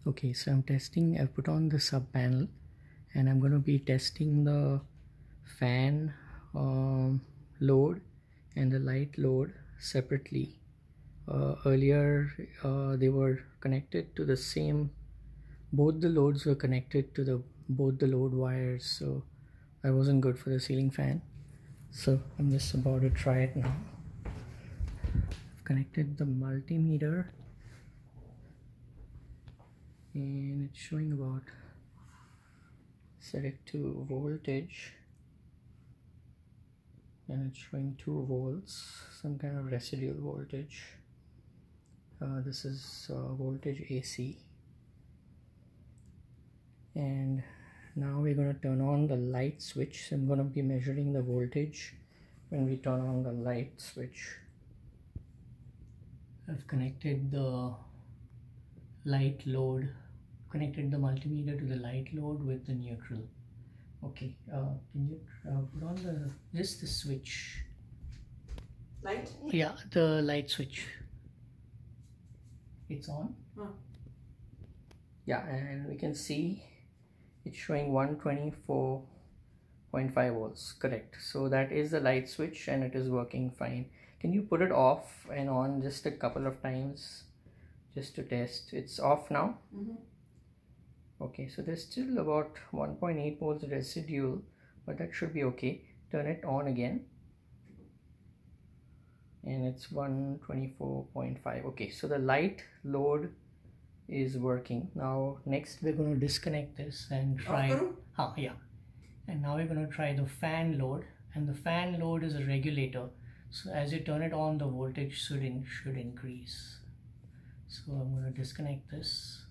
Okay, so I'm testing, I've put on the sub panel and I'm going to be testing the fan load and the light load separately. Earlier they were connected to the same, both the loads were connected to both the load wires, so that wasn't good for the ceiling fan. So I'm just about to try it now. I've connected the multimeter and it's showing about, set it to voltage, and it's showing 2 volts, some kind of residual voltage. This is voltage AC, and now we're going to turn on the light switch. So I'm going to be measuring the voltage when we turn on the light switch. I've connected the light load, connected the multimeter to the light load with the neutral. Okay, can you put on the switch? Light? Yeah, the light switch. It's on. Oh. Yeah, and we can see it's showing 124.5 volts. Correct. So that is the light switch and it is working fine. Can you put it off and on just a couple of times just to test? It's off now. Okay, so there's still about 1.8 volts residual, but that should be okay. Turn it on again and it's 124.5. okay, so the light load is working. Now next we're going to disconnect this and try and now we're going to try the fan load, and the fan load is a regulator, so as you turn it on the voltage should increase. So I'm going to disconnect this.